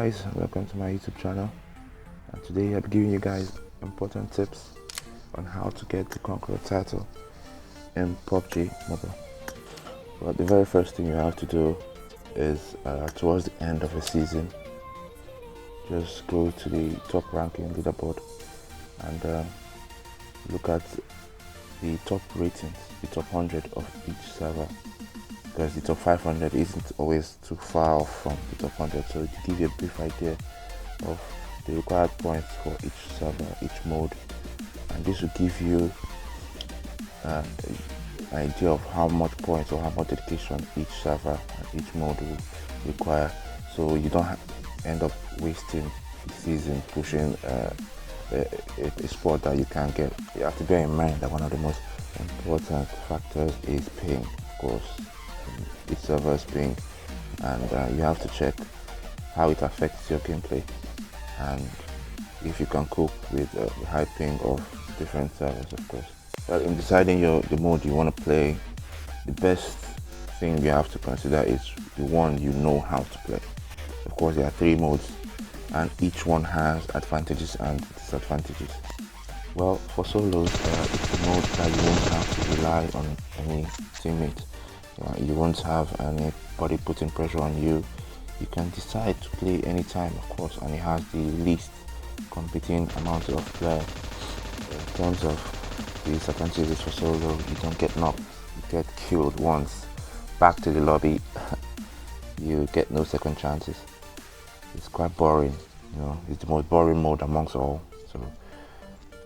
guys, welcome to my YouTube channel, and today I'll be giving you guys important tips on how to get the Conqueror title in PUBG Mobile. Well, the very first thing you have to do is towards the end of a season, just go to the top ranking leaderboard and look at the top ratings, the top 100 of each server, because the top 500 isn't always too far off from the top 100, so to give you a brief idea of the required points for each server, each mode, and this will give you an idea of how much points or how much dedication each server and each mode will require, so you don't end up wasting the season pushing a sport that you can't get. You have to bear in mind that one of the most important factors is ping, of course. Each server's ping, and you have to check how it affects your gameplay and if you can cope with the high ping of different servers, of course. But in deciding the mode you want to play, the best thing you have to consider is the one you know how to play. Of course, there are 3 modes and each one has advantages and disadvantages. Well, for solos, it's a mode that you won't have to rely on any teammate. You won't have anybody putting pressure on you. You can decide to play anytime, of course, and it has the least competing amount of players. In terms of the disadvantages for solo, you don't get knocked, you get killed once, back to the lobby, you get no second chances. It's quite boring, it's the most boring mode amongst all.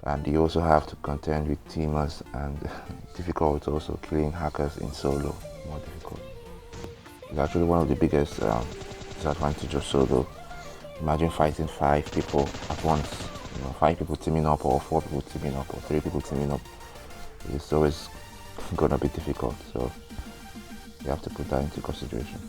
And you also have to contend with teamers, and difficult also. Killing hackers in solo, more difficult. It's actually one of the biggest disadvantages of solo. Imagine fighting 5 people at once, 5 people teaming up, or 4 people teaming up, or 3 people teaming up. It's always gonna be difficult, so you have to put that into consideration.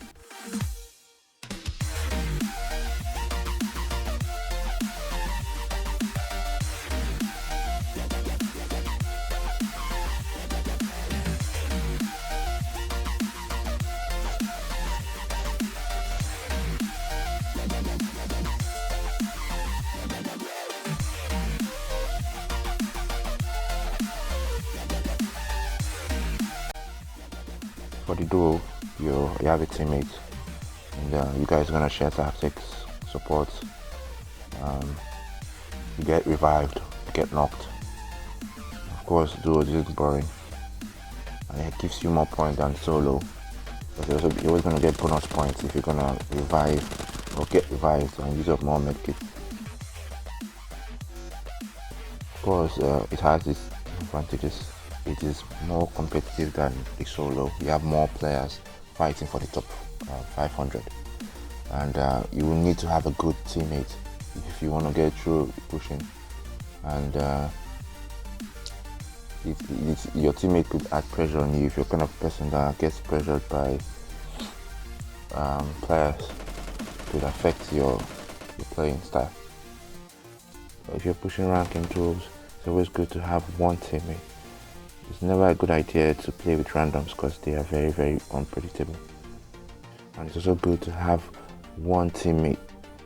For the duo, you have a teammate, and you guys are gonna share tactics, support. You get revived, you get knocked. Of course, duo isn't boring, and it gives you more points than solo. But you're always gonna get bonus points if you're gonna revive or get revived and use up more medkits. Of course, it has its advantages. It is more competitive than the solo. You have more players fighting for the top 500, and you will need to have a good teammate if you want to get through pushing. And your teammate could add pressure on you if you're kind of person that gets pressured by players. It could affect your playing style. If you're pushing ranking tools, it's always good to have one teammate. It's never a good idea to play with randoms because they are very, very unpredictable. And it's also good to have one teammate.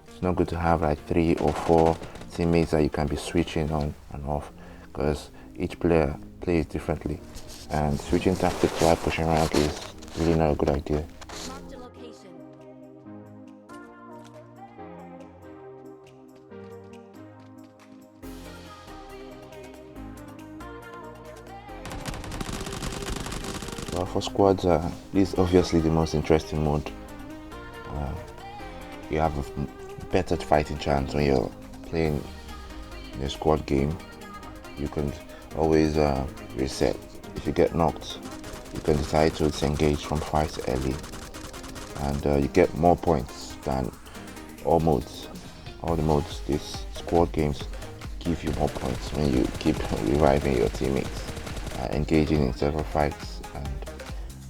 It's not good to have like 3 or 4 teammates that you can be switching on and off, because each player plays differently. And switching tactics while pushing rank is really not a good idea. Well, for squads, this is obviously the most interesting mode. You have a better fighting chance when you're playing in a squad game. You can always reset. If you get knocked, you can decide to disengage from fights early, and you get more points than all modes. All the modes, these squad games give you more points when you keep reviving your teammates, engaging in several fights.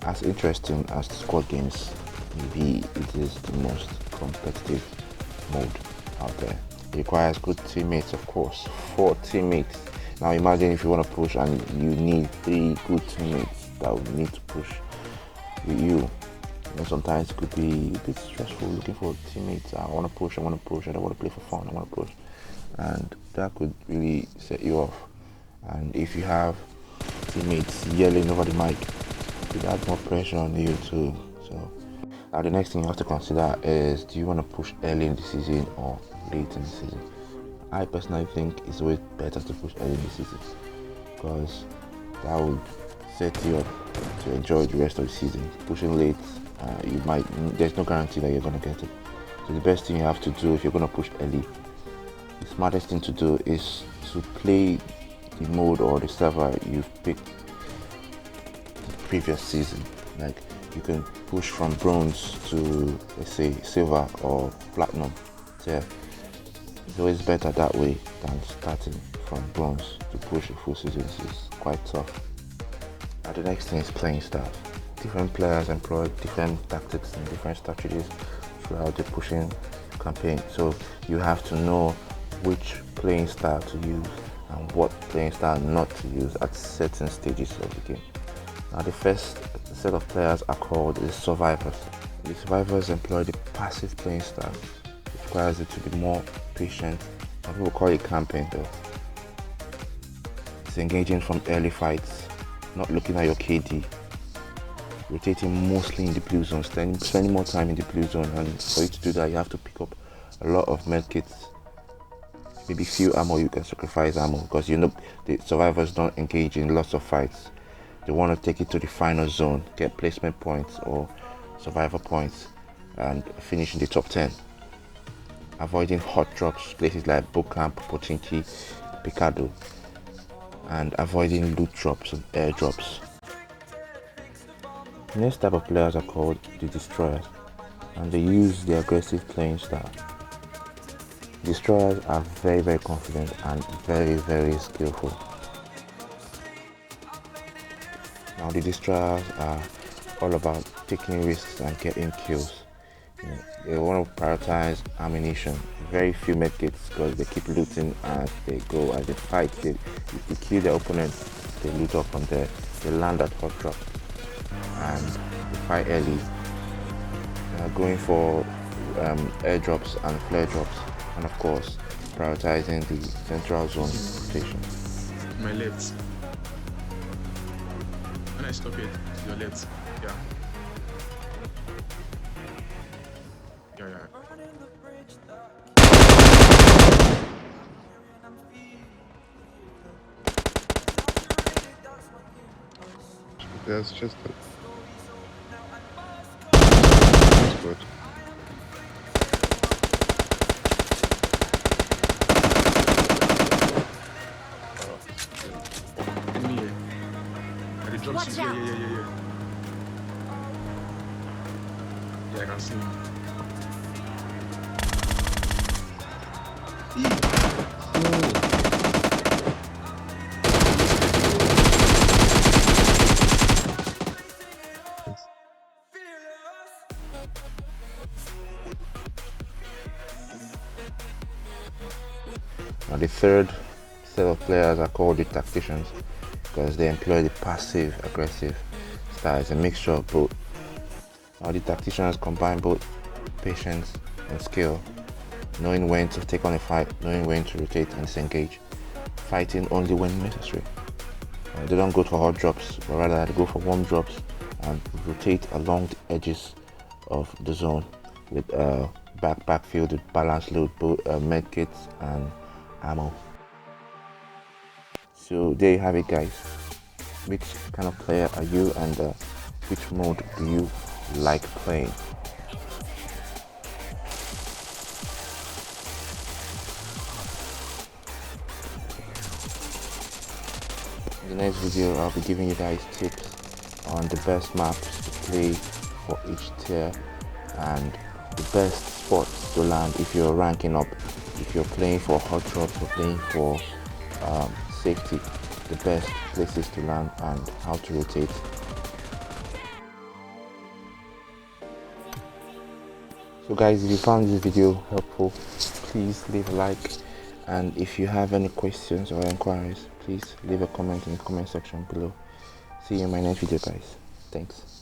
As interesting as the squad games may be, it is the most competitive mode out there. It requires good teammates, of course. 4 teammates. Now imagine if you want to push and you need 3 good teammates that will need to push with you. sometimes it could be a bit stressful looking for teammates. I want to push, I want to push, I don't want to play for fun, I want to push. And that could really set you off. And if you have teammates yelling over the mic, it could add more pressure on you too. So now the next thing you have to consider is, do you want to push early in the season or late in the season? I personally think it's always better to push early in the season, because that would set you up to enjoy the rest of the season. Pushing late, there's no guarantee that you're going to get it. So the best thing you have to do if you're going to push early, the smartest thing to do is to play the mode or the server you've picked the previous season. Like, you can push from bronze to, let's say, silver or platinum tier. It's always better that way than starting from bronze to push a full season. It's quite tough. Now the next thing is playing styles. Different players employ different tactics and different strategies throughout the pushing campaign. So you have to know which playing style to use and what playing style not to use at certain stages of the game. Now the first set of players are called the survivors. The survivors employ the passive playing style, which requires you to be more patient. Some people call it camping though. It's engaging from early fights, not looking at your KD, rotating mostly in the blue zone, spending more time in the blue zone, and for you to do that you have to pick up a lot of medkits. Maybe few ammo, you can sacrifice ammo, because you know the survivors don't engage in lots of fights. They want to take it to the final zone, get placement points or survivor points, and finish in the top 10. Avoiding hot drops, places like Bootcamp, Pochinki, Picado, and avoiding loot drops and air drops. The next type of players are called the destroyers, and they use the aggressive playing style. Destroyers are very confident and very skillful. Now the destroyers are all about taking risks and getting kills. They want to prioritize ammunition, very few medkits, because they keep looting as they go, as they fight. If they kill their opponent, they loot up from there, they land at hot drop, and they fight early, going for airdrops and flare drops, and of course prioritizing the central zone rotation. My left. When I stop it, your left. Yeah. That's just a... good. Enemy here. At the drop seat. Yeah. Yeah, I can see him. Now the third set of players are called the tacticians, because they employ the passive aggressive style. It's a mixture of both. Now the tacticians combine both patience and skill, knowing when to take on a fight, knowing when to rotate and disengage, fighting only when necessary. They don't go for hot drops, but rather they go for warm drops and rotate along the edges of the zone with backfield with balanced load, both medkits and ammo. So there you have it, guys. Which kind of player are you, and which mode do you like playing? In the next video, I'll be giving you guys tips on the best maps to play for each tier and the best spots to land if you're ranking up, if you're playing for hot drops or playing for safety, the best places to land and how to rotate. So guys, if you found this video helpful, please leave a like, and if you have any questions or inquiries, please leave a comment in the comment section below. See you in my next video, guys. Thanks.